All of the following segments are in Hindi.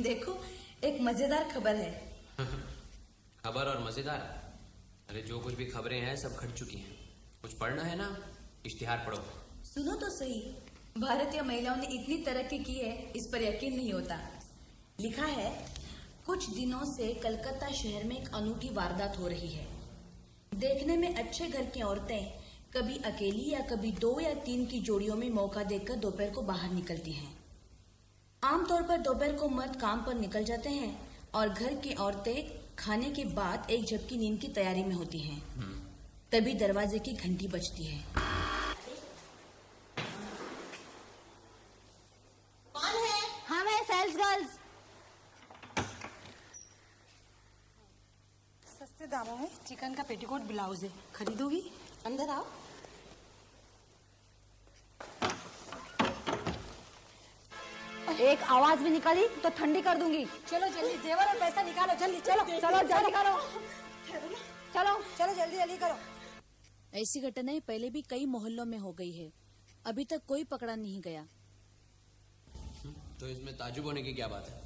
देखो, एक मजेदार खबर है। खबर और मजेदार? अरे जो कुछ भी खबरें हैं सब घट चुकी हैं। कुछ पढ़ना है ना, इश्तिहार पढ़ो। सुनो तो सही, भारतीय महिलाओं ने इतनी तरक्की की है, इस पर यकीन नहीं होता। लिखा है, कुछ दिनों से कलकत्ता शहर में एक अनूठी वारदात हो रही है। देखने में अच्छे घर की औरतें कभी अकेली या कभी 2 या 3 की जोड़ियों में मौका देखकर दोपहर को बाहर निकलती हैं। आमतौर पर दोपहर को मर्द काम पर निकल जाते हैं और घर की औरतें खाने के बाद एक झपकी नींद की तैयारी में होती हैं। तभी दरवाजे की घंटी बजती है। कौन है? हाँ, मैं सेल्स गर्ल्स। सस्ते दामों में चिकन का पेटीकोट ब्लाउज है, खरीदोगी? अंदर आओ। एक आवाज भी निकाली तो ठंडी कर दूंगी। चलो जल्दी, जेवर और पैसा निकालो, जल्दी चलो। चलो जल्दी निकालो, चलो चलो जल्दी जल्दी करो। ऐसी घटनाएं पहले भी कई मोहल्लों में हो गई है, अभी तक कोई पकड़ा नहीं गया। तो इसमें ताजुब होने की क्या बात है?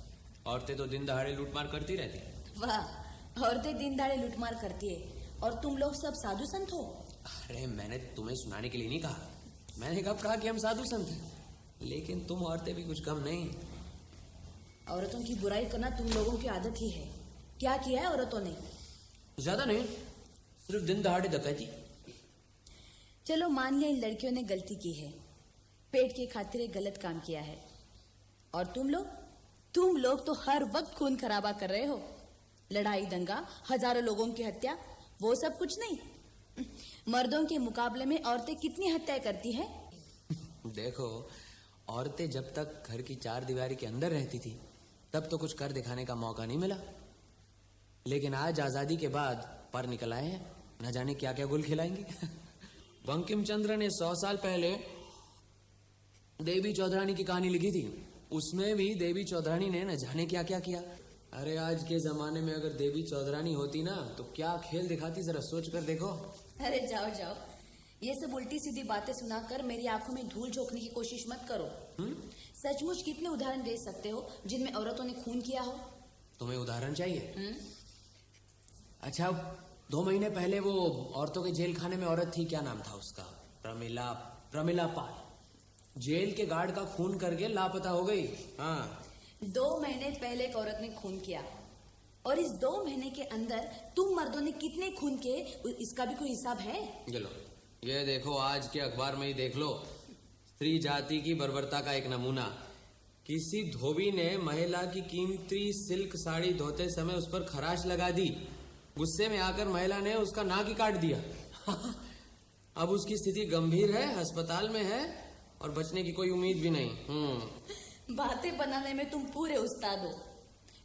औरतें तो दिन दहाड़े लूटमार करती रहती हैं। वाह, औरतें दिन दाड़े लूटमार करती है और तुम लोग सब साधु संत हो। अरे मैंने तुम्हें सुनाने के लिए नहीं कहा। मैंने कब कहा कि हम साधु संत हैं? लेकिन तुम औरतें भी कुछ कम नहीं। औरतों की बुराई करना तुम लोगों की आदत ही है। क्या किया है औरतों ने? ज्यादा नहीं, सिर्फ दिन दहाड़े डकैती। चलो मान लिया इन लड़कियों ने गलती की है, पेट की खातिर एक गलत काम किया है। और तुम लोग तो हर वक्त खून खराबा कर रहे हो। लड़ाई दंगा, हजारों लोगों की हत्या, वो सब कुछ नहीं। मर्दों के मुकाबले में औरतें कितनी हत्याएं करती हैं? देखो, औरतें जब तक घर की 4 दीवारी के अंदर रहती थी तब तो कुछ कर दिखाने का मौका नहीं मिला। लेकिन आज आजादी के बाद पर निकल आए हैं, न जाने क्या क्या गुल खिलाएंगे। बंकिम चंद्र ने 100 साल पहले देवी चौधरानी की कहानी लिखी थी। उसमें भी देवी चौधरानी ने न जाने क्या क्या किया। अरे आज के जमाने में अगर देवी चौधरानी होती ना तो क्या खेल दिखाती, जरा सोच कर देखो। अरे जाओ जाओ, ये सब उल्टी सीधी बातें सुनाकर मेरी आंखों में धूल झोंकने की कोशिश मत करो। सचमुच कितने उदाहरण दे सकते हो जिनमें औरतों ने खून किया हो? तुम्हें उदाहरण चाहिए? अच्छा, 2 महीने पहले वो औरतों के जेल खाने में औरत थी, क्या नाम था उसका? प्रमिला पाल। जेल के गार्ड का खून करके लापता हो गई। हाँ, 2 महीने पहले एक औरत ने खून किया और इस 2 महीने के अंदर तुम मर्दों ने कितने खून किए, इसका भी कोई हिसाब है? चलो ये देखो, आज के अखबार में ही देख लो, स्त्री जाति की बर्बरता का एक नमूना। किसी धोबी ने महिला की कीमती सिल्क साड़ी धोते समय उस पर खराश लगा दी। गुस्से में आकर महिला ने उसका नाक ही काट दिया। अब उसकी स्थिति गंभीर है, अस्पताल में है और बचने की कोई उम्मीद भी नहीं। बातें बनाने में तुम पूरे उस्ताद हो।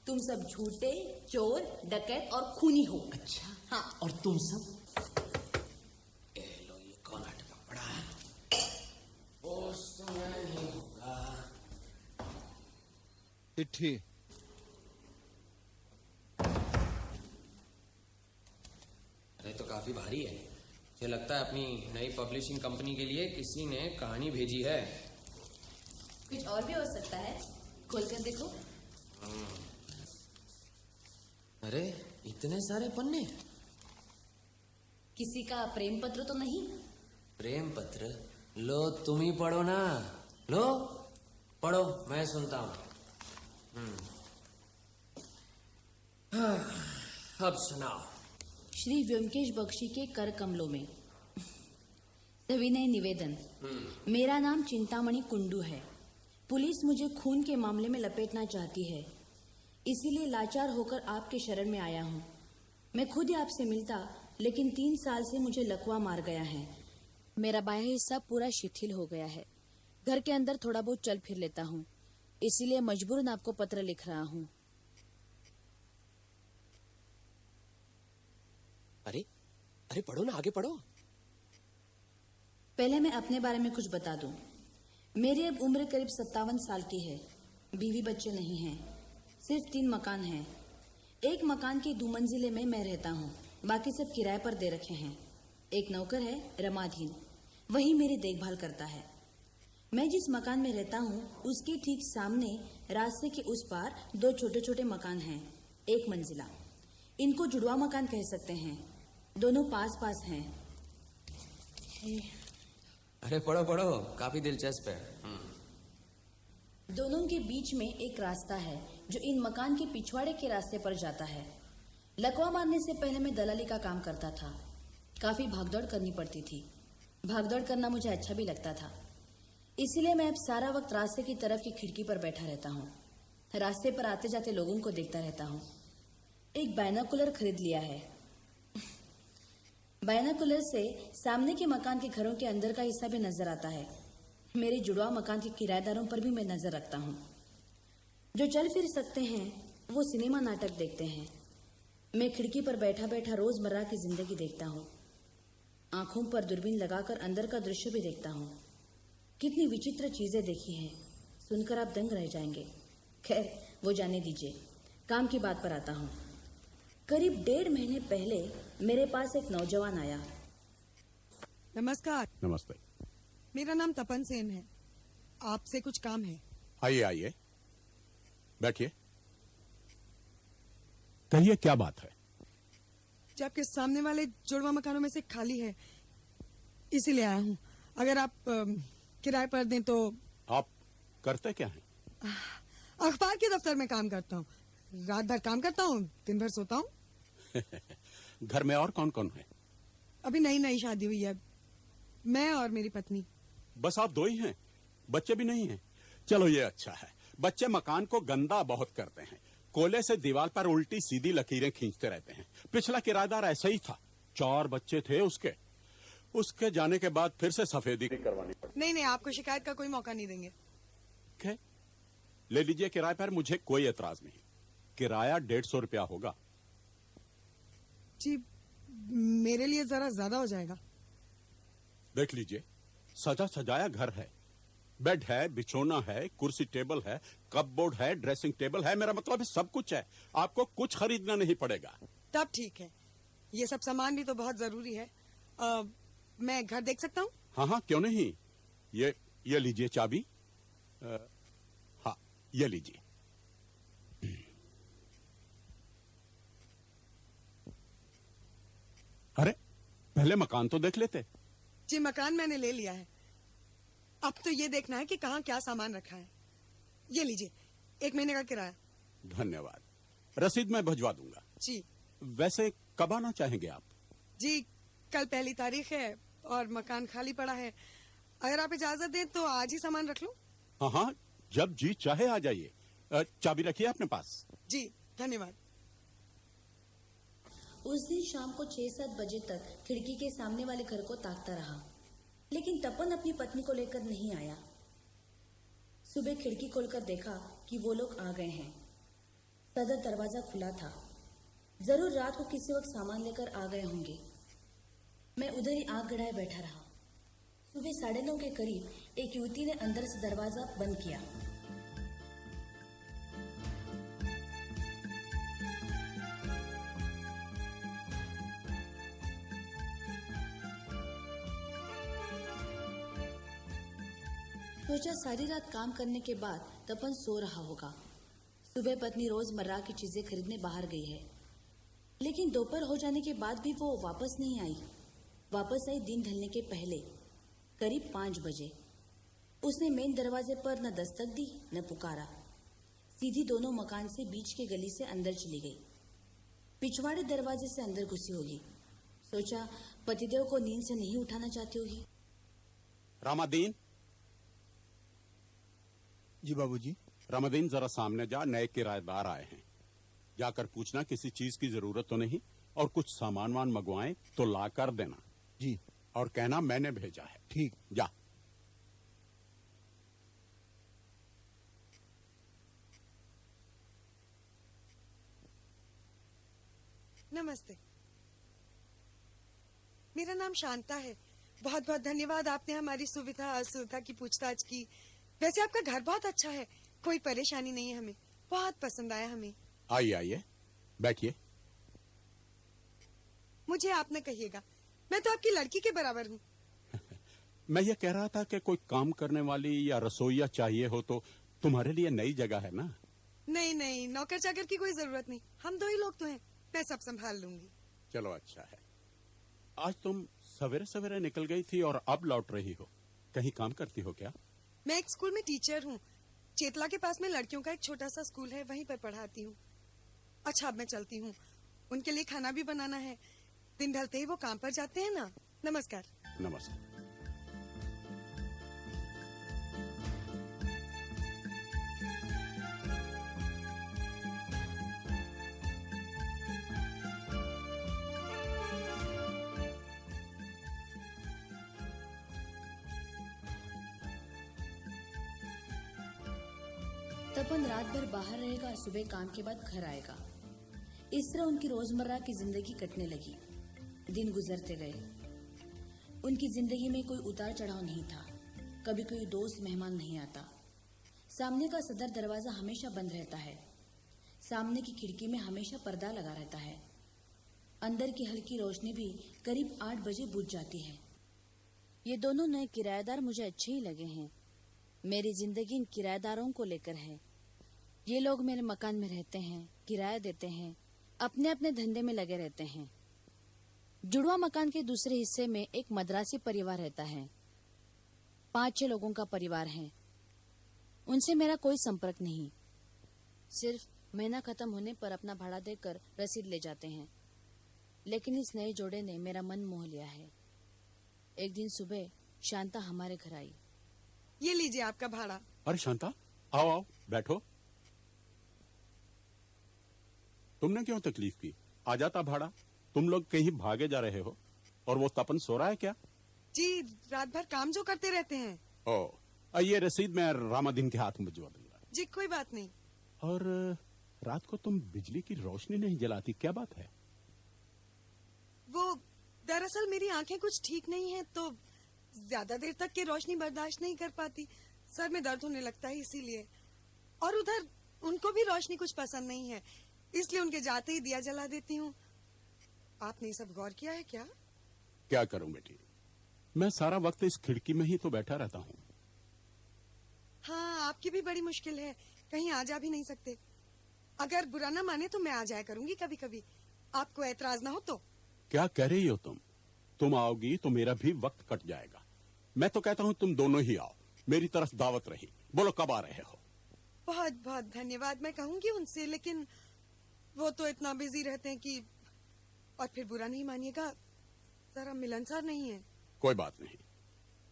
तुम सब झूठे, चोर, डकैत और खूनी हो। अच्छा, हाँ। और तुम सब? लो, ये कौन अटका पड़ा है? वो समय नहीं होगा। चिट्ठी। अरे तो काफी भारी है। मुझे लगता है अपनी नई पब्लिशिंग कंपनी के लिए किसी ने कहानी भेजी है। कुछ और भी हो सकता है, खोलकर देखो। अरे इतने सारे पन्ने। किसी का प्रेम पत्र तो नहीं? प्रेम पत्र? लो तुम ही पढ़ो ना। लो पढ़ो, मैं सुनता हूं। अब सुनाओ। श्री व्योमकेश बख्शी के कर कमलों में सविनय निवेदन। मेरा नाम चिंतामणि कुंडू है। पुलिस मुझे खून के मामले में लपेटना चाहती है, इसीलिए लाचार होकर आपके शरण में आया हूँ। मैं खुद ही आपसे मिलता, लेकिन 3 साल से मुझे लकवा मार गया है। मेरा बाह्य हिस्सा पूरा शिथिल हो गया है। घर के अंदर थोड़ा बहुत चल फिर लेता हूँ, इसीलिए मजबूरन आपको पत्र लिख रहा हूँ। अरे पढ़ो ना, आगे पढ़ो। पहले मैं अपने बारे में कुछ बता दूं। मेरी अब उम्र करीब 57 साल की है। बीवी बच्चे नहीं हैं, सिर्फ 3 मकान हैं। एक मकान के 2 मंजिले में मैं रहता हूँ, बाकी सब किराए पर दे रखे हैं। एक नौकर है रमाधीन, वही मेरी देखभाल करता है। मैं जिस मकान में रहता हूँ उसके ठीक सामने रास्ते के उस पार दो छोटे छोटे मकान हैं, एक मंजिला। इनको जुड़वा मकान कह सकते हैं। दोनों पास पास हैं। अरे पढ़ो पढ़ो, काफी दिलचस्प है। दोनों के बीच में एक रास्ता है जो इन मकान के पिछवाड़े के रास्ते पर जाता है। लकवा मारने से पहले मैं दलाली का काम करता था। काफी भागदौड़ करनी पड़ती थी। भागदौड़ करना मुझे अच्छा भी लगता था, इसीलिए मैं अब सारा वक्त रास्ते की तरफ की खिड़की पर बैठा रहता हूँ। रास्ते पर आते जाते लोगों को देखता रहता हूँ। एक बायनाकुलर खरीद लिया है। बायनाकुलर से सामने के मकान के घरों के अंदर का हिस्सा भी नजर आता है। मेरे जुड़वा मकान के किराएदारों पर भी मैं नजर रखता हूँ। जो चल फिर सकते हैं वो सिनेमा नाटक देखते हैं। मैं खिड़की पर बैठा बैठा रोजमर्रा की जिंदगी देखता हूँ। आंखों पर दूरबीन लगाकर अंदर का दृश्य भी देखता हूँ। कितनी विचित्र चीजें देखी हैं, सुनकर आप दंग रह जाएंगे। खैर वो जाने दीजिए, काम की बात पर आता हूँ। करीब 1.5 महीने पहले मेरे पास एक नौजवान आया। नमस्कार। नमस्ते। मेरा नाम तपन सेन है। आपसे कुछ काम है। आइए आइए, बैठिए। कहिए क्या बात है? जो आपके सामने वाले जुड़वा मकानों में से खाली है, इसीलिए आया हूँ। अगर आप किराए पर दें तो। आप करते क्या हैं? अखबार के दफ्तर में काम करता हूँ। रात भर काम करता हूँ, दिन भर सोता हूँ। घर में और कौन कौन है? अभी नई नई शादी हुई है, मैं और मेरी पत्नी। बस आप दो ही हैं? बच्चे भी नहीं हैं? चलो ये अच्छा है। बच्चे मकान को गंदा बहुत करते हैं। कोयले से दीवार पर उल्टी सीधी लकीरें खींचते रहते हैं। पिछला किराएदार ऐसा ही था, 4 बच्चे थे उसके जाने के बाद फिर से सफेदी करवानी पड़ी। नहीं, आपको शिकायत का कोई मौका नहीं देंगे। है? ले लीजिए किराए पर, मुझे कोई एतराज नहीं। किराया 150 रुपया होगा। जी, मेरे लिए जरा ज्यादा हो जाएगा। देख लीजिए, सजा सजाया घर है। बेड है, बिछोना है, कुर्सी टेबल है, कपबोर्ड है, ड्रेसिंग टेबल है। मेरा मतलब है सब कुछ है। आपको कुछ खरीदना नहीं पड़ेगा। तब ठीक है। ये सब सामान भी तो बहुत जरूरी है। मैं घर देख सकता हूँ? हाँ हाँ, क्यों नहीं। ये लीजिए चाबी। हाँ, ये लीजिए। अरे, पहले मकान तो देख लेते। जी, मकान मैंने ले लिया है। अब तो ये देखना है कि कहाँ क्या सामान रखा है। ये लीजिए, 1 महीने का किराया। धन्यवाद। रसीद मैं भिजवा दूंगा। जी। वैसे कब आना चाहेंगे आप? जी, कल 1 तारीख है और मकान खाली पड़ा है। अगर आप इजाजत दें तो आज ही सामान रख लूं? हाँ हाँ, जब जी चाहे आ जाइए। चाबी रखिए अपने पास। जी, धन्यवाद। उस दिन शाम को 6-7 बजे तक खिड़की के सामने वाले घर को ताकता रहा, लेकिन तपन अपनी पत्नी को लेकर नहीं आया। सुबह खिड़की खोलकर देखा कि वो लोग आ गए हैं। सदर दरवाजा खुला था। जरूर रात को किसी वक्त सामान लेकर आ गए होंगे। मैं उधर ही आग गड़ाए बैठा रहा। सुबह 9:30 के करीब एक युवती ने अंदर से दरवाजा बंद किया। सोचा सारी रात काम करने के बाद तपन सो रहा होगा। सुबह पत्नी रोजमर्रा की चीजें खरीदने बाहर गई है, लेकिन दोपहर हो जाने के बाद भी वो वापस नहीं आई। वापस आई दिन ढलने के पहले, करीब 5 बजे। उसने मेन दरवाजे पर न दस्तक दी न पुकारा, सीधी दोनों मकान से बीच के गली से अंदर चली गई। पिछवाड़े दरवाजे से अंदर घुसी होगी। सोचा पतिदेव को नींद से नहीं उठाना चाहती होगी। रामादीन। जी बाबूजी। रामादीन, जरा सामने जा, नए किराएदार आए हैं। जाकर पूछना किसी चीज की जरूरत तो नहीं, और कुछ सामान वान मंगवाएं तो ला कर देना। जी। और कहना मैंने भेजा है। ठीक। जा। नमस्ते, मेरा नाम शांता है। बहुत बहुत धन्यवाद, आपने हमारी सुविधा असुविधा की पूछताछ की। वैसे आपका घर बहुत अच्छा है, कोई परेशानी नहीं है। हमें बहुत पसंद आया। हमें आइए आइए, बैठिए। मुझे आप न कहिएगा, मैं तो आपकी लड़की के बराबर हूँ। मैं ये कह रहा था कि कोई काम करने वाली या रसोईया चाहिए हो तो तुम्हारे लिए नई जगह है ना। नहीं नहीं, नौकर चाकर की कोई जरूरत नहीं, हम 2 ही लोग तो हैं, मैं सब संभाल लूंगी। चलो अच्छा है। आज तुम सवेरे सवेरे निकल गई थी और अब लौट रही हो, कहीं काम करती हो क्या? मैं एक स्कूल में टीचर हूँ। चेतला के पास में लड़कियों का एक छोटा सा स्कूल है, वहीं पर पढ़ाती हूँ। अच्छा अब मैं चलती हूँ, उनके लिए खाना भी बनाना है। दिन ढलते ही वो काम पर जाते हैं ना। नमस्कार। नमस्कार। तपन रात भर बाहर रहेगा और सुबह काम के बाद घर आएगा। इस तरह उनकी रोजमर्रा की जिंदगी कटने लगी। दिन गुजरते गए। उनकी जिंदगी में कोई उतार चढ़ाव नहीं था। कभी कोई दोस्त मेहमान नहीं आता। सामने का सदर दरवाजा हमेशा बंद रहता है। सामने की खिड़की में हमेशा पर्दा लगा रहता है। अंदर की हल्की रोशनी भी करीब 8 बजे बुझ जाती है। ये दोनों नए किराएदार मुझे अच्छे ही लगे हैं। मेरी जिंदगी इन किराएदारों को लेकर है। ये लोग मेरे मकान में रहते हैं, किराया देते हैं, अपने अपने धंधे में लगे रहते हैं। जुड़वा मकान के दूसरे हिस्से में एक मद्रासी परिवार रहता है। 5-6 लोगों का परिवार है। उनसे मेरा कोई संपर्क नहीं। सिर्फ महीना खत्म होने पर अपना भाड़ा देकर रसीद ले जाते हैं। लेकिन इस नए जोड़े ने मेरा मन मोह लिया है। एक दिन सुबह शांता हमारे घर आई। ये लीजिए आपका भाड़ा। अरे शांता, आओ आओ बैठो। तुमने क्यों तकलीफ की? आ जाता भाड़ा। तुम लोग कहीं भागे जा रहे हो। और वो तपन सो रहा है क्या? जी रात भर काम जो करते रहते हैं। ओ, ये रसीद मैं रामादीन के हाथ में भिजवा दूंगा। जी कोई बात नहीं। और रात को तुम बिजली की रोशनी नहीं जलाती, क्या बात है? वो दरअसल मेरी आंखें कुछ ठीक नहीं है, तो ज्यादा देर तक की रोशनी बर्दाश्त नहीं कर पाती। सर में दर्द होने लगता है इसीलिए। और उधर उनको भी रोशनी कुछ पसंद नहीं है, इसलिए उनके जाते ही दिया जला देती हूँ। आपने ये सब गौर किया है क्या? क्या करूं बेटी, मैं सारा वक्त इस खिड़की में ही तो बैठा रहता हूँ। हाँ आपकी भी बड़ी मुश्किल है, कहीं आ जा भी नहीं सकते। अगर बुरा ना माने तो मैं आ जाया करूंगी कभी कभी, आपको एतराज ना हो तो। क्या कह रही हो तुम? तुम आओगी तो मेरा भी वक्त कट जाएगा। मैं तो कहता हूँ तुम दोनों ही आओ, मेरी तरफ दावत रही। बोलो कब आ रहे हो? बहुत बहुत धन्यवाद मैं कहूंगी उनसे, लेकिन वो तो इतना बिजी रहते हैं कि, और फिर बुरा नहीं मानिएगा, जरा मिलनसार नहीं है। कोई बात नहीं,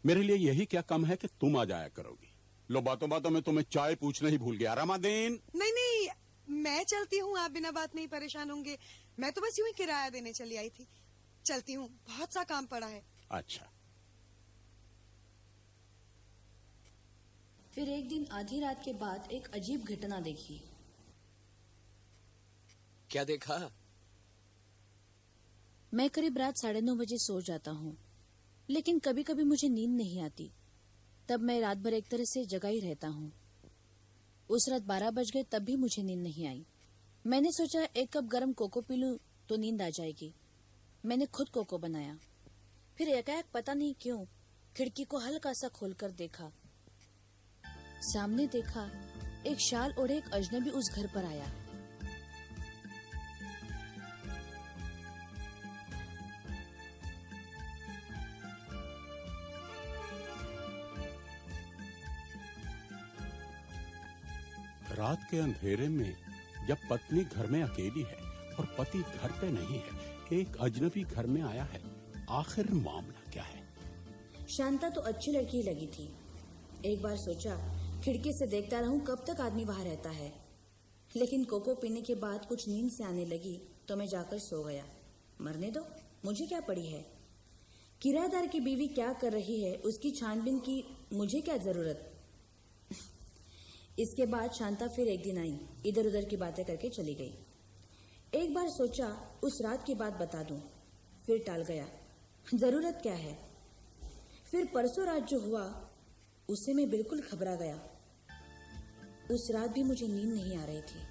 मेरे लिए यही क्या कम है कि तुम आ जाया करोगी। लो बातों बातों में तुम्हें चाय पूछना ही भूल गया। रामादीन। नहीं नहीं, मैं चलती हूँ, आप बिना बात नहीं परेशान होंगे। मैं तो बस यूं ही किराया देने चली आई थी। चलती हूँ, बहुत सा काम पड़ा है। अच्छा। फिर एक दिन आधी रात के बाद एक अजीब घटना देखी। क्या देखा? मैं करीब रात 9:30 बजे सो जाता हूँ, लेकिन कभी कभी मुझे नींद नहीं आती। तब मैं रात भर एक तरह से जगा ही रहता हूँ। उस रात 12 बज गए तब भी मुझे नींद नहीं आई। मैंने सोचा 1 कप गर्म कोको पी लूं तो नींद आ जाएगी। मैंने खुद कोको बनाया। फिर एकाएक पता नहीं क्यों खिड़की को हल्का सा खोलकर देखा। सामने देखा एक शाल ओढ़े एक अजनबी उस घर पर आया। रात के अंधेरे में जब पत्नी घर में अकेली है और पति घर पे नहीं है, एक अजनबी घर में आया है, आखिर मामला क्या है? शांता तो अच्छी लड़की लगी थी। एक बार सोचा खिड़की से देखता रहूं कब तक आदमी वहां रहता है, लेकिन कोको पीने के बाद कुछ नींद से आने लगी तो मैं जाकर सो गया। मरने दो, मुझे क्या पड़ी है। किराएदार की बीवी क्या कर रही है उसकी छानबीन की मुझे क्या जरूरत। इसके बाद शांता फिर एक दिन आई, इधर उधर की बातें करके चली गई। एक बार सोचा उस रात की बात बता दूं, फिर टाल गया, जरूरत क्या है। फिर परसों रात जो हुआ उससे मैं बिल्कुल घबरा गया। उस रात भी मुझे नींद नहीं आ रही थी।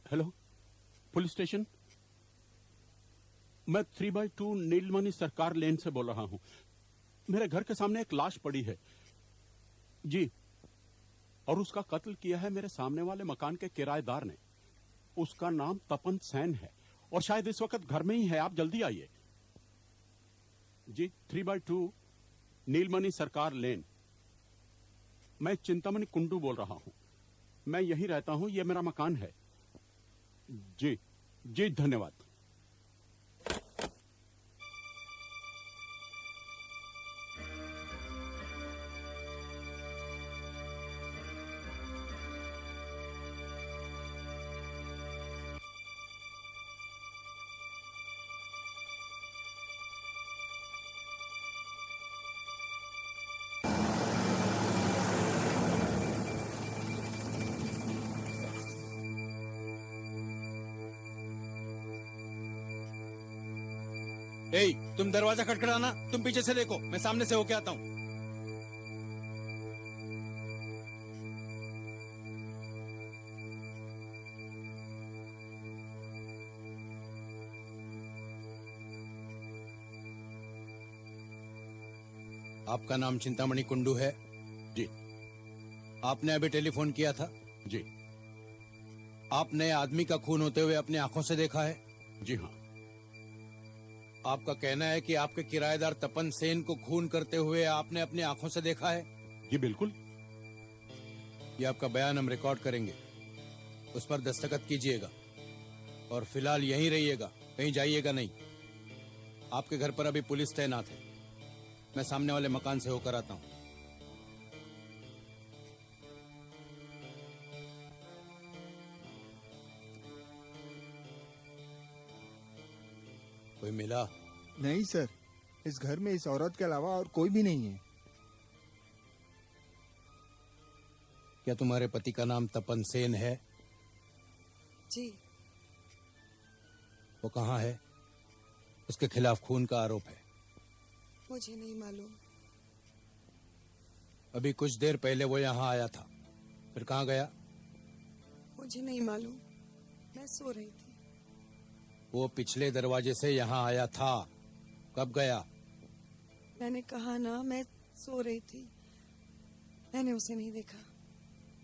Hello, police station. मैं 3x2 नीलमणि सरकार लेन से बोल रहा हूं। मेरे घर के सामने एक लाश पड़ी है जी, और उसका कत्ल किया है मेरे सामने वाले मकान के किराएदार ने। उसका नाम तपन सेन है और शायद इस वक्त घर में ही है। आप जल्दी आइए जी। 3x2 नीलमणि सरकार लेन। मैं चिंतामणि कुंडू बोल रहा हूं। मैं यहीं रहता हूं, यह मेरा मकान है जी। जी धन्यवाद। ए, तुम दरवाजा खटखटाना। तुम पीछे से देखो, मैं सामने से होके आता हूँ। आपका नाम चिंतामणि कुंडू है जी। आपने अभी टेलीफोन किया था जी। आपने आदमी का खून होते हुए अपनी आंखों से देखा है? जी हाँ। आपका कहना है कि आपके किराएदार तपन सेन को खून करते हुए आपने अपनी आंखों से देखा है? जी बिल्कुल। ये आपका बयान हम रिकॉर्ड करेंगे, उस पर दस्तखत कीजिएगा और फिलहाल यहीं रहिएगा, कहीं जाइएगा नहीं। आपके घर पर अभी पुलिस तैनात है। मैं सामने वाले मकान से होकर आता हूं। कोई मिला? नहीं सर, इस घर में इस औरत के अलावा और कोई भी नहीं है। क्या तुम्हारे पति का नाम तपन सेन है? जी। वो कहाँ है? उसके खिलाफ खून का आरोप है। मुझे नहीं मालूम। अभी कुछ देर पहले वो यहाँ आया था, फिर कहाँ गया? मुझे नहीं मालूम, मैं सो रही थी। वो पिछले दरवाजे से यहाँ आया था, कब गया? मैंने कहा ना, मैं सो रही थी। मैंने उसे नहीं देखा।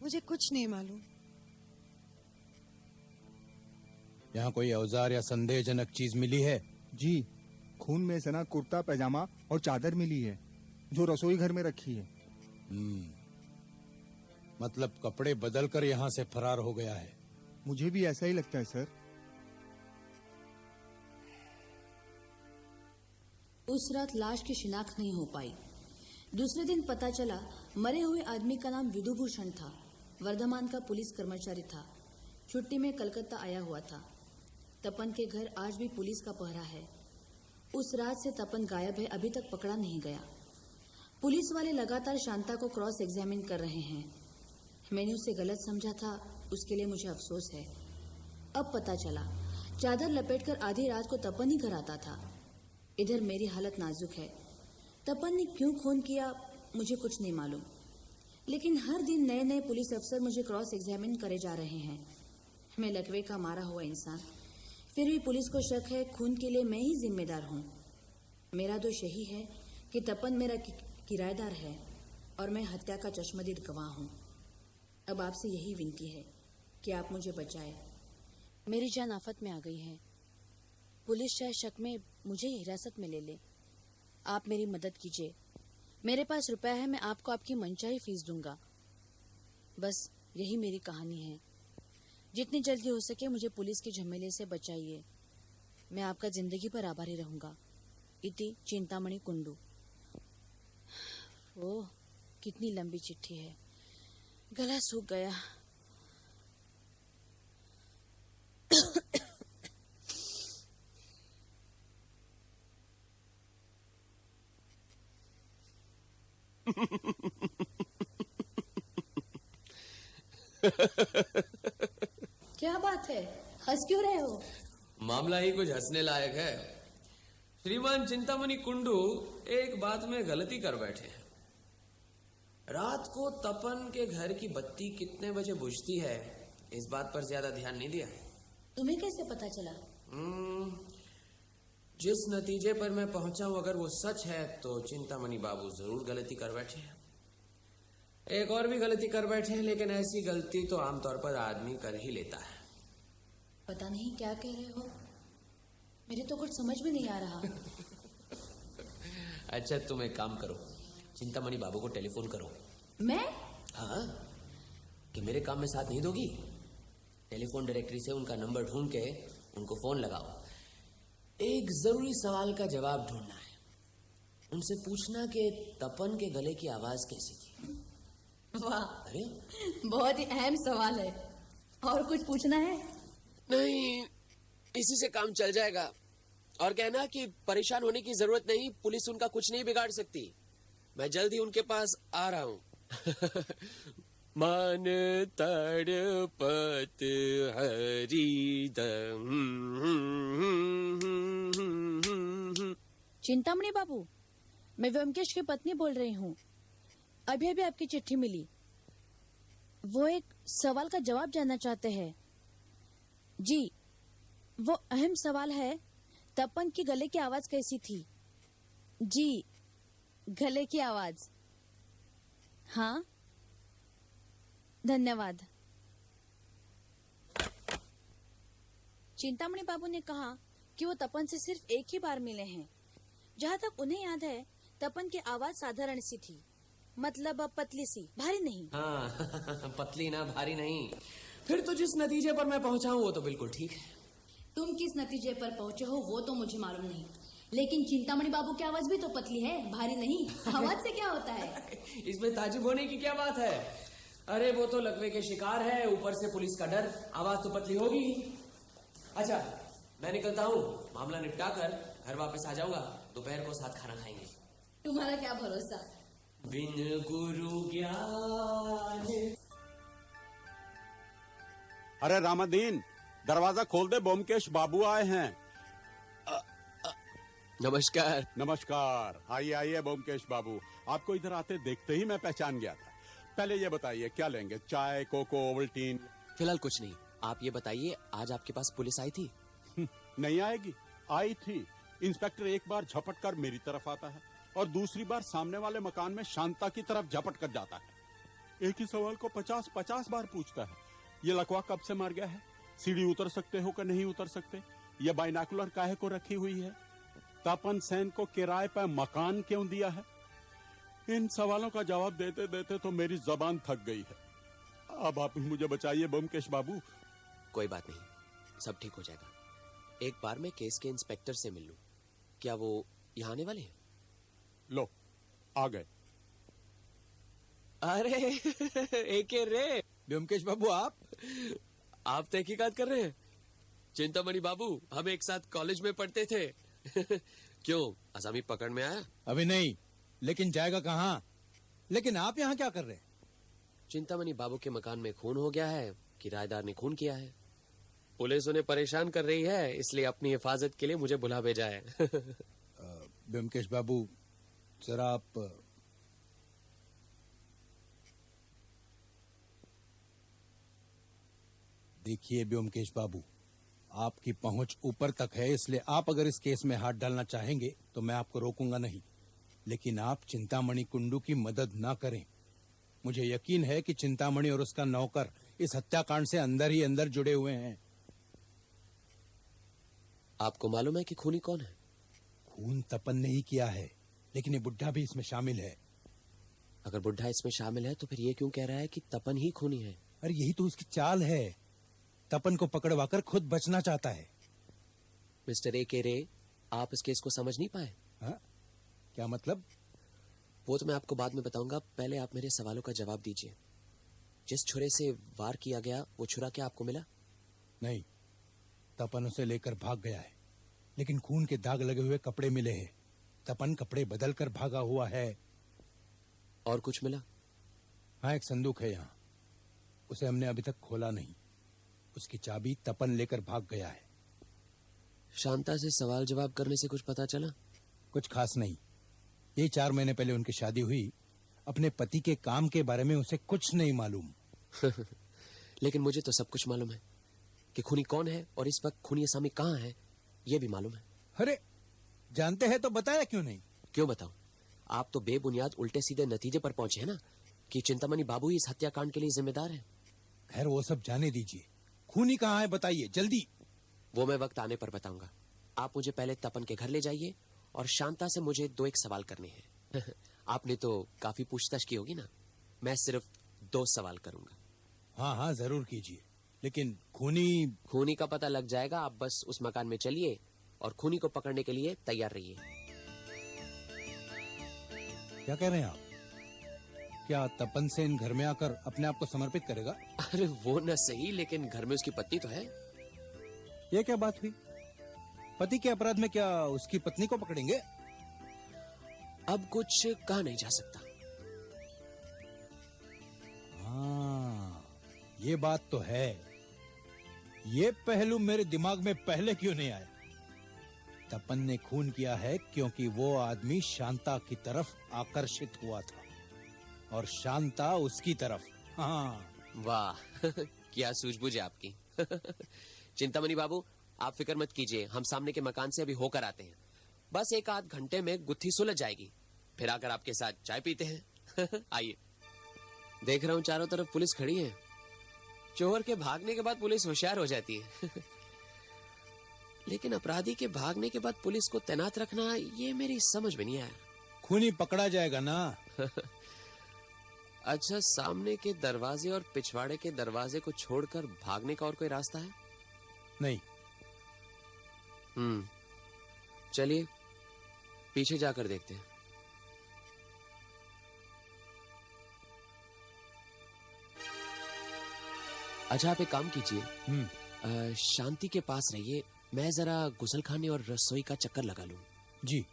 मुझे कुछ नहीं मालूम। यहाँ कोई औजार या संदेहजनक चीज मिली है? जी, खून में सना कुर्ता पैजामा और चादर मिली है, जो रसोई घर में रखी है। मतलब कपड़े बदलकर यहाँ से फरार हो गया है। मुझे भी ऐसा ही लगता है सर। उस रात लाश की शिनाख्त नहीं हो पाई। दूसरे दिन पता चला मरे हुए आदमी का नाम विधुभूषण था। वर्धमान का पुलिस कर्मचारी था। छुट्टी में कलकत्ता आया हुआ था। तपन के घर आज भी पुलिस का पहरा है। उस रात से तपन गायब है, अभी तक पकड़ा नहीं गया। पुलिस वाले लगातार शांता को क्रॉस एग्जामिन कर रहे हैं। मैंने उसे गलत समझा था, उसके लिए मुझे अफसोस है। अब पता चला चादर लपेटकर आधी रात को तपन ही घर आता था। इधर मेरी हालत नाजुक है। तपन ने क्यों खून किया मुझे कुछ नहीं मालूम, लेकिन हर दिन नए नए पुलिस अफसर मुझे क्रॉस एग्जामिन करे जा रहे हैं। मैं लकवे का मारा हुआ इंसान, फिर भी पुलिस को शक है खून के लिए मैं ही जिम्मेदार हूँ। मेरा दोष यही है कि तपन मेरा किराएदार है और मैं हत्या का चश्मदीद गवाह हूँ। अब आपसे यही विनती है कि आप मुझे बचाएं। मेरी जान आफत में आ गई है। पुलिस चाहे शक में मुझे हिरासत में ले ले। आप मेरी मदद कीजिए। मेरे पास रुपया है, मैं आपको आपकी मनचाही फीस दूंगा। बस यही मेरी कहानी है। जितनी जल्दी हो सके मुझे पुलिस के झमेले से बचाइए। मैं आपका जिंदगी पर आभारी रहूंगा। इति चिंतामणि कुंडू। ओह, कितनी लंबी चिट्ठी है, गला सूख गया। क्या बात है, हंस क्यों रहे हो? मामला ही कुछ हंसने लायक है। श्रीमान चिंतामणि कुंडू एक बात में गलती कर बैठे हैं। रात को तपन के घर की बत्ती कितने बजे बुझती है, इस बात पर ज्यादा ध्यान नहीं दिया। तुम्हें कैसे पता चला? जिस नतीजे पर मैं पहुंचा हूं, अगर वो सच है तो चिंतामणि बाबू जरूर गलती कर बैठे हैं। एक और भी गलती कर बैठे हैं, लेकिन ऐसी गलती तो आमतौर पर आदमी कर ही लेता है। पता नहीं क्या कह रहे हो, मेरे तो कुछ समझ में नहीं आ रहा। अच्छा, तुम एक काम करो, चिंतामणि बाबू को टेलीफोन करो। मैं? हाँ, कि मेरे काम में साथ नहीं दोगी? टेलीफोन डायरेक्टरी से उनका नंबर ढूंढ के उनको फोन लगाओ। एक जरूरी सवाल का जवाब ढूंढना है। उनसे पूछना कि तपन के गले की आवाज कैसी थी। वाह, अरे बहुत ही अहम सवाल है। और कुछ पूछना है? नहीं, इसी से काम चल जाएगा। और कहना कि परेशान होने की जरूरत नहीं, पुलिस उनका कुछ नहीं बिगाड़ सकती। मैं जल्द ही उनके पास आ रहा हूं। मन तड़पत हरिदम। चिंतामणि बाबू, मैं व्योमकेश की पत्नी बोल रही हूँ। अभी अभी आपकी चिट्ठी मिली। वो एक सवाल का जवाब जानना चाहते हैं। जी, वो अहम सवाल है, तपन की गले की आवाज कैसी थी? जी, गले की आवाज। हाँ, धन्यवाद। चिंतामणि बाबू ने कहा कि वो तपन से सिर्फ एक ही बार मिले हैं। जहाँ तक उन्हें याद है, तपन की आवाज साधारण सी थी, मतलब पतली सी, भारी नहीं। हाँ, पतली ना, भारी नहीं। फिर तो जिस नतीजे पर मैं पहुंचा हूं वो तो बिल्कुल ठीक है। तुम किस नतीजे पर पहुंचे हो वो तो मुझे मालूम नहीं, लेकिन चिंतामणि बाबू की आवाज भी तो पतली है, भारी नहीं। आवाज से क्या होता है? इसमें ताजुब होने की क्या बात है? अरे वो तो लकवे के शिकार है, ऊपर से पुलिस का डर, आवाज तो पतली होगी। अच्छा, मैं निकलता हूँ, मामला निपटा कर घर वापस आ जाऊंगा। दोपहर को साथ खाना खाएंगे। तुम्हारा क्या भरोसा? बिन गुरु ज्ञान। अरे रामादीन, दरवाजा खोल दे, ब्योमकेश बाबू आए हैं। नमस्कार। नमस्कार, आइए आइए ब्योमकेश बाबू। आपको इधर आते देखते ही मैं पहचान गया था। पहले ये बताइए क्या लेंगे, चाय, कोको, ओवल्टीन? फिलहाल कुछ नहीं। आप ये बताइए, आज आपके पास पुलिस आई थी? नहीं आएगी, आई थी। इंस्पेक्टर एक बार झपट कर मेरी तरफ आता है और दूसरी बार सामने वाले मकान में शांता की तरफ झपट कर जाता है। एक ही सवाल को 50-50 बार पूछता है। ये लकवा कब से मर गया है? सीढ़ी उतर सकते हो कि नहीं उतर सकते? ये बाइनाकुलर काहे को रखी हुई है? तपन सेन को किराए पर मकान क्यों दिया है? इन सवालों का जवाब देते देते तो मेरी जबान थक गई है। अब आप मुझे बचाइए ब्योमकेश बाबू। कोई बात नहीं, सब ठीक हो जाएगा। एक बार मैं केस के इंस्पेक्टर से मिल लूं। क्या वो यहाँ आने वाले हैं? लो, आ गए। अरे एके रे, ब्योमकेश बाबू, आप तहकीकात कर रहे हैं? चिंतामणि बाबू, हम एक साथ कॉलेज में पढ़ते थे। क्यों, आसामी पकड़ में आया? अभी नहीं, लेकिन जाएगा कहाँ? लेकिन आप यहाँ क्या कर रहे हैं? चिंतामणि बाबू के मकान में खून हो गया है, किराएदार ने खून किया है। पुलिस उन्हें परेशान कर रही है, इसलिए अपनी हिफाजत के लिए मुझे बुला भेजा है। ब्योमकेश बाबू, जरा आप देखिए। ब्योमकेश बाबू, आपकी पहुंच ऊपर तक है, इसलिए आप अगर इस केस में हाथ डालना चाहेंगे तो मैं आपको रोकूंगा नहीं, लेकिन आप चिंतामणि कुंडू की मदद ना करें। मुझे यकीन है कि चिंतामणि और उसका नौकर इस हत्याकांड से अंदर ही अंदर जुड़े हुए हैं। आपको मालूम है कि खूनी कौन है? खून तपन ने ही किया है, लेकिन ये बुढ़ा भी इसमें शामिल है। अगर बुढ़ा इसमें शामिल है तो फिर ये क्यों कह रहा है कि तपन ही खूनी है? अरे यही तो उसकी चाल है, तपन को पकड़वाकर खुद बचना चाहता है। Mister A K. रे, आप इस केस को समझ नहीं पाए? हाँ? क्या मतलब? वो तो मैं आपको बाद में बताऊंगा, पहले आप मेरे सवालों का जवाब दीजिए। जिस छुरे से वार किया गया, वो छुरा क्या आपको मिला? नहीं, तपन उसे लेकर भाग गया है, लेकिन खून के दाग लगे हुए कपड़े मिले हैं। तपन कपड़े बदल कर भागा हुआ है। और कुछ मिला? हाँ, एक संदूक है यहाँ। उसे हमने अभी तक खोला नहीं। उसकी चाबी तपन लेकर भाग गया है। शांता से सवाल जवाब करने से कुछ पता चला? कुछ खास नहीं। ये 4 महीने पहले उनकी शादी हुई। अपने पति के काम के बारे में उसे कुछ नहीं मालूम। लेकिन मुझे तो सब कुछ मालूम है कि खूनी कौन है और इस वक्त खूनी असामी कहाँ है, ये भी मालूम है। अरे, जानते हैं तो बताया क्यों नहीं? क्यों बताऊं? आप तो बेबुनियाद उल्टे सीधे नतीजे पर पहुंचे हैं ना कि चिंतामणि बाबू ही इस हत्याकांड के लिए जिम्मेदार है। खैर, वो सब जाने दीजिए। खूनी कहाँ है बताइए जल्दी। वो मैं वक्त आने पर बताऊंगा। आप मुझे पहले तपन के घर ले जाइए और शांता से मुझे 2-1 सवाल करने हैं। आपने तो काफी पूछताछ की होगी ना, मैं सिर्फ 2 सवाल करूंगा। हाँ हाँ, जरूर कीजिए। लेकिन खूनी का पता लग जाएगा। आप बस उस मकान में चलिए और खूनी को पकड़ने के लिए तैयार रहिए। क्या कह रहे हैं आप? क्या तपन सेन घर में आकर अपने आप को समर्पित करेगा? अरे वो न सही, लेकिन घर में उसकी पत्नी तो है। ये क्या बात हुई? पति के अपराध में क्या उसकी पत्नी को पकड़ेंगे? अब कुछ कहा नहीं जा सकता। हाँ, ये बात तो है। ये पहलू मेरे दिमाग में पहले क्यों नहीं आया? तपन ने खून किया है क्योंकि वो आदमी शांता की तरफ आकर्षित हुआ था और शांता उसकी तरफ। हाँ, वाह क्या सूझबूझ है आपकी। चिंतामणि बाबू, आप फिक्र मत कीजिए, हम सामने के मकान से अभी होकर आते हैं। बस 1-8 घंटे में गुत्थी सुलझ जाएगी, फिर आकर आपके साथ चाय पीते हैं। आइए। देख रहा हूं चारों तरफ पुलिस खड़ी है। चोर के भागने के बाद पुलिस होशियार हो जाती है। लेकिन अपराधी के भागने के बाद पुलिस को तैनात रखना, ये मेरी समझ में नहीं आया। खूनी पकड़ा जाएगा ना। अच्छा, सामने के दरवाजे और पिछवाड़े के दरवाजे को छोड़कर भागने का और कोई रास्ता है? नहीं। चलिए पीछे जाकर देखते हैं। अच्छा, आप एक काम कीजिए, शांति के पास रहिए, मैं जरा गुसलखाने और रसोई का चक्कर लगा लूं। जी।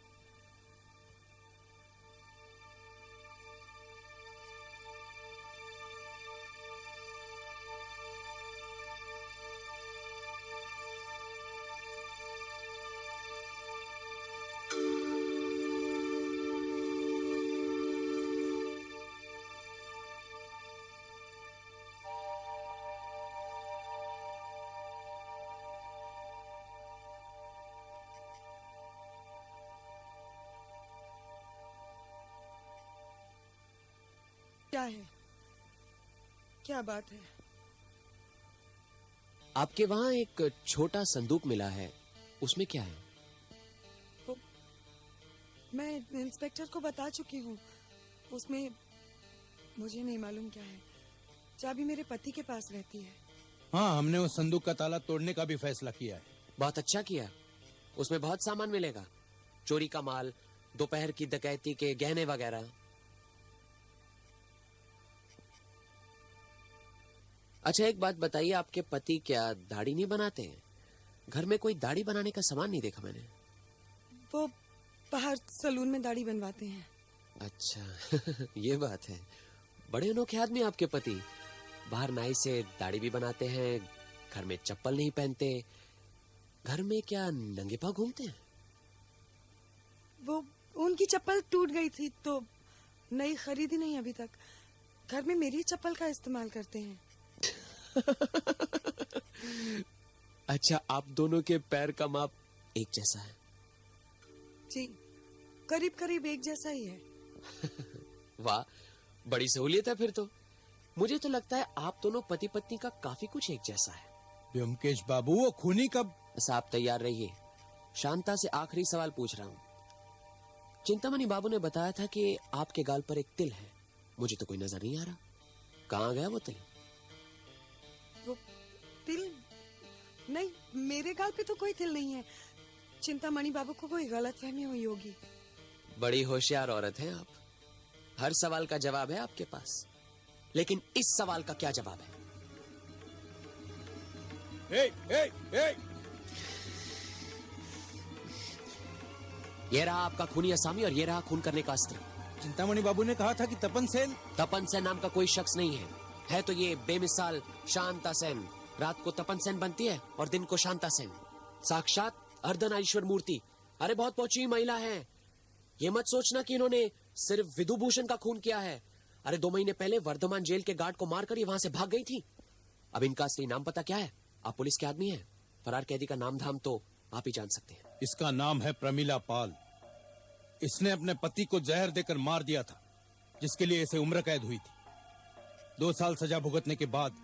क्या है? क्या बात है? आपके वहां एक छोटा संदूक मिला है, उसमें क्या है? वो मैं इंस्पेक्टर को बता चुकी हूँ। उसमें मुझे नहीं मालूम क्या है। चाबी मेरे पति के पास रहती है। हाँ, हमने उस संदूक का ताला तोड़ने का भी फैसला किया है। बहुत अच्छा किया। उसमें बहुत सामान मिलेगा, चोरी का माल, दोपहर की डकैती के गहने वगैरह। अच्छा, एक बात बताइए, आपके पति क्या दाढ़ी नहीं बनाते हैं? घर में कोई दाढ़ी बनाने का सामान नहीं देखा मैंने। वो बाहर सलून में दाढ़ी बनवाते हैं। अच्छा ये बात है। बड़े अनोखे आदमी आपके पति। बाहर नाई से दाढ़ी भी बनाते हैं, घर में चप्पल नहीं पहनते, घर में क्या नंगे पांव घूमते हैं? वो उनकी चप्पल टूट गई थी तो नई खरीदी नहीं अभी तक। घर में मेरी चप्पल का इस्तेमाल करते हैं। अच्छा, आप दोनों के पैर का माप एक जैसा है? जी, करीब करीब एक जैसा ही है। वाह, बड़ी सहूलियत है फिर तो। मुझे तो लगता है आप दोनों पति पत्नी का काफी कुछ एक जैसा है। ब्योमकेश बाबू, वो खूनी कब? बस आप तैयार रहिए, शांता से आखिरी सवाल पूछ रहा हूँ। चिंतामणि बाबू ने बताया था कि आपके गाल पर एक तिल है, मुझे तो कोई नजर नहीं आ रहा। कहाँ गया वो तिल? वो तिल नहीं, मेरे गाल पे तो कोई तिल नहीं है। चिंतामणि बाबू को कोई गलतफहमी हुई होगी। बड़ी होशियार औरत हैं आप। हर सवाल का जवाब है आपके पास, लेकिन इस सवाल का क्या जवाब है? ये रहा आपका खूनी असामी और ये रहा खून करने का अस्त्र। चिंतामणि बाबू ने कहा था कि तपन सेन। तपन सेन नाम का कोई शख्स नहीं है तो ये बेमिसाल शांता सेन। रात को तपन सेन बनती है और दिन को शांता सेन। साक्षात अर्धनारीश्वर मूर्ति। अरे बहुत पहुंची महिला है। ये मत सोचना कि इन्होंने सिर्फ विधुभूषण का खून किया है। अरे 2 महीने पहले वर्धमान जेल के गार्ड को मारकर ये वहां से भाग गई थी। अब इनका असली नाम पता क्या है? आप पुलिस के आदमी हैं। फरार कैदी का नाम धाम तो आप ही जान सकते हैं। इसका नाम है प्रमिला पाल। इसने अपने पति को जहर देकर मार दिया था, जिसके लिए इसे उम्र कैद हुई थी। 2 साल सजा भुगतने के बाद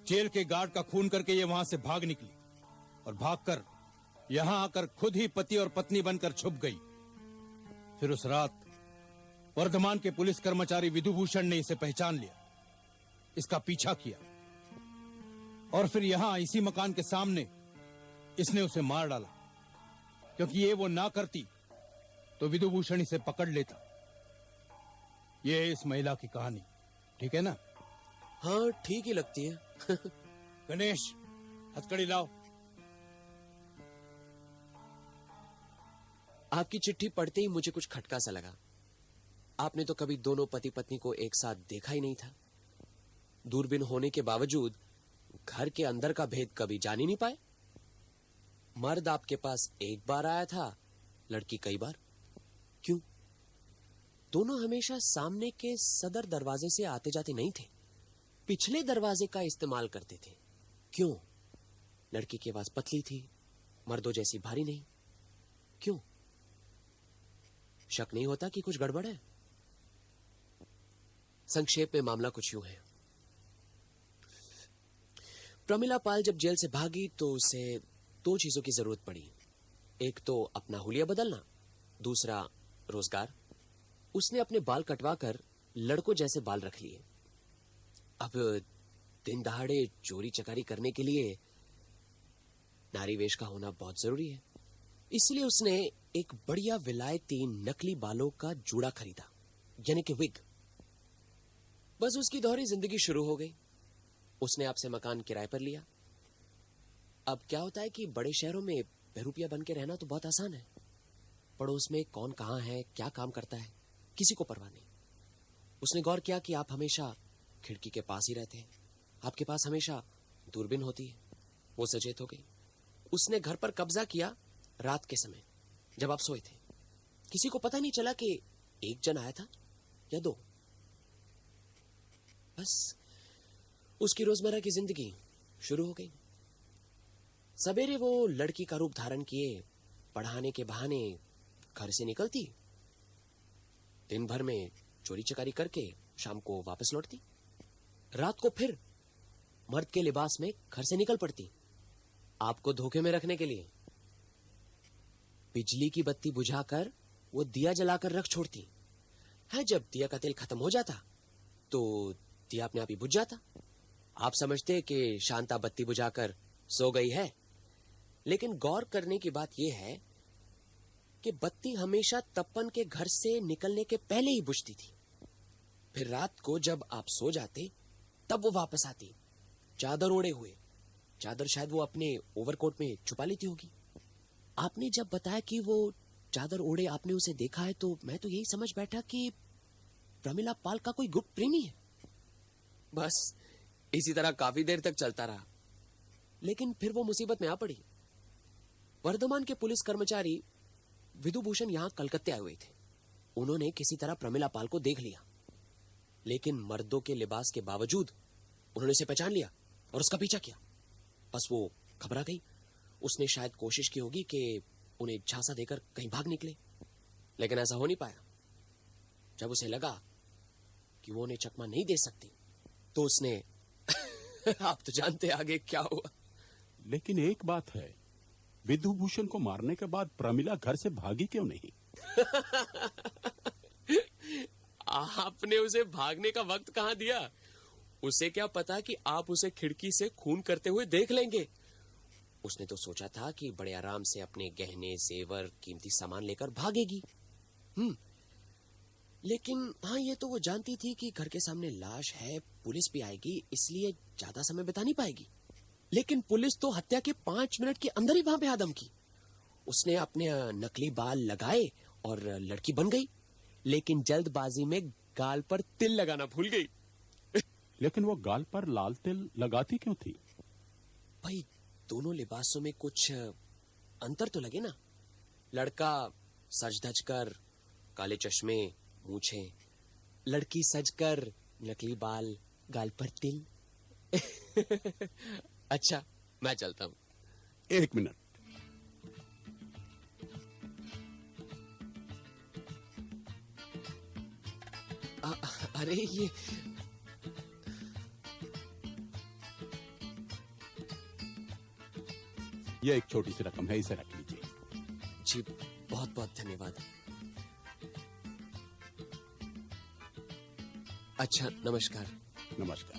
जेल के गार्ड का खून करके ये वहां से भाग निकली और भागकर यहां आकर खुद ही पति और पत्नी बनकर छुप गई। फिर उस रात वर्धमान के पुलिस कर्मचारी विधुभूषण ने इसे पहचान लिया, इसका पीछा किया और फिर यहां इसी मकान के सामने इसने उसे मार डाला, क्योंकि ये वो ना करती तो विधुभूषण इसे पकड़ लेता। ये है इस महिला की कहानी। ठीक है ना? हाँ, ठीक ही लगती है। गणेश, हथकड़ी लाओ। आपकी चिट्ठी पढ़ते ही मुझे कुछ खटका सा लगा। आपने तो कभी दोनों पति पत्नी को एक साथ देखा ही नहीं था। दूरबीन होने के बावजूद घर के अंदर का भेद कभी जान ही नहीं पाए। मर्द आपके पास एक बार आया था, लड़की कई बार। क्यों? दोनों हमेशा सामने के सदर दरवाजे से आते जाते नहीं थे, पिछले दरवाजे का इस्तेमाल करते थे। क्यों? लड़की की आवाज पतली थी, मर्दों जैसी भारी नहीं। क्यों? शक नहीं होता कि कुछ गड़बड़ है? संक्षेप में मामला कुछ यूं है। प्रमिला पाल जब जेल से भागी तो उसे 2 चीजों की जरूरत पड़ी। एक तो अपना हुलिया बदलना, दूसरा रोजगार। उसने अपने बाल कटवाकर लड़कों जैसे बाल रख लिए। अब दिन दहाड़े चोरी चकारी करने के लिए नारी वेश का होना बहुत जरूरी है। इसलिए उसने एक बढ़िया विलायती नकली बालों का जूड़ा खरीदा, यानी कि विग। बस उसकी दोहरी जिंदगी शुरू हो गई। उसने आपसे मकान किराए पर लिया। अब क्या होता है कि बड़े शहरों में बहरूपिया बन के रहना तो बहुत आसान है। पड़ोस में कौन कहां है, क्या काम करता है, किसी को परवाह नहीं। उसने गौर किया कि आप हमेशा खिड़की के पास ही रहते हैं, आपके पास हमेशा दूरबीन होती है। वो सचेत हो गई। उसने घर पर कब्जा किया रात के समय, जब आप सोए थे। किसी को पता नहीं चला कि एक जन आया था या 2। बस उसकी रोजमर्रा की जिंदगी शुरू हो गई। सवेरे वो लड़की का रूप धारण किए पढ़ाने के बहाने घर से निकलती, दिन भर में चोरी चकारी करके शाम को वापस लौटती, रात को फिर मर्द के लिबास में घर से निकल पड़ती, आपको धोखे में रखने के लिए। बिजली की बत्ती बुझाकर वो दिया जलाकर रख छोड़ती है। जब दिया का तेल खत्म हो जाता तो दिया अपने आप ही बुझ जाता। आप समझते कि शांता बत्ती बुझाकर सो गई है, लेकिन गौर करने की बात यह है कि बत्ती हमेशा तपन के घर से निकलने के पहले ही बुझती थी। फिर रात को जब आप सो जाते तब वो वापस आती, चादर ओढ़े हुए। चादर शायद वो अपने ओवरकोट में छुपा लेती होगी। आपने जब बताया कि वो चादर ओढ़े आपने उसे देखा है, तो मैं तो यही समझ बैठा कि प्रमिला पाल का कोई गुप्त प्रेमी है। बस इसी तरह काफी देर तक चलता रहा, लेकिन फिर वो मुसीबत में आ पड़ी। वर्धमान के पुलिस कर्मचारी विधुभूषण यहां कलकत्ते आए हुए थे। उन्होंने किसी तरह प्रमिला पाल को देख लिया, लेकिन मर्दों के लिबास के बावजूद उन्होंने उसे पहचान लिया और उसका पीछा किया। बस वो घबरा गई। उसने शायद कोशिश की होगी कि उन्हें झांसा देकर कहीं भाग निकले, लेकिन ऐसा हो नहीं पाया। जब उसे लगा कि वो उन्हें चकमा नहीं दे सकती तो उसने आप तो जानते आगे क्या हुआ। लेकिन एक बात है, विधुभूषण को मारने के बाद प्रमिला घर से भागी क्यों नहीं? आपने उसे भागने का वक्त कहां दिया? उसे क्या पता कि आप उसे खिड़की से खून करते हुए देख लेंगे। उसने तो सोचा था कि बड़े आराम से अपने गहने, जेवर, कीमती सामान लेकर भागेगी। लेकिन हाँ, ये तो वो जानती थी कि घर के सामने लाश है, पुलिस भी आएगी, इसलिए ज्यादा समय बिता नहीं पाएगी। लेकिन पुलिस तो हत्या के 5 मिनट के अंदर ही वहां पे आदम की। उसने अपने नकली बाल लगाए और लड़की बन गई, लेकिन जल्दबाजी में गाल पर तिल लगाना भूल गई। लेकिन वो गाल पर लाल तिल लगाती क्यों थी? भाई दोनों लिबासों में कुछ अंतर तो लगे ना। लड़का सज धज कर, काले चश्मे, मूछें, लड़की सजकर, नकली बाल, गाल पर तिल। अच्छा मैं चलता हूँ। 1 मिनट। अरे ये एक छोटी सी रकम है, इसे रख लीजिए। जी बहुत बहुत धन्यवाद। अच्छा नमस्कार। नमस्कार।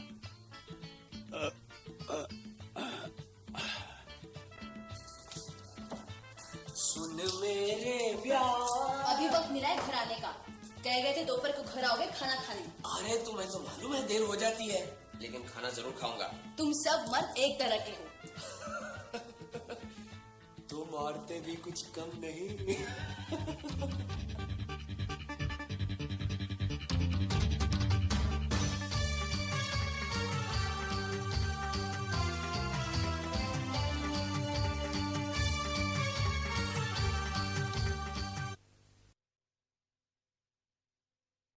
सुन मेरे प्यार। अभी वक्त मिला है घर आने का। कह गए थे दोपहर को घर आओगे खाना खाने। अरे तुम्हें तो मालूम है देर हो जाती है, लेकिन खाना जरूर खाऊंगा। तुम सब मर्द एक तरह के हो। तुम औरतें भी कुछ कम नहीं।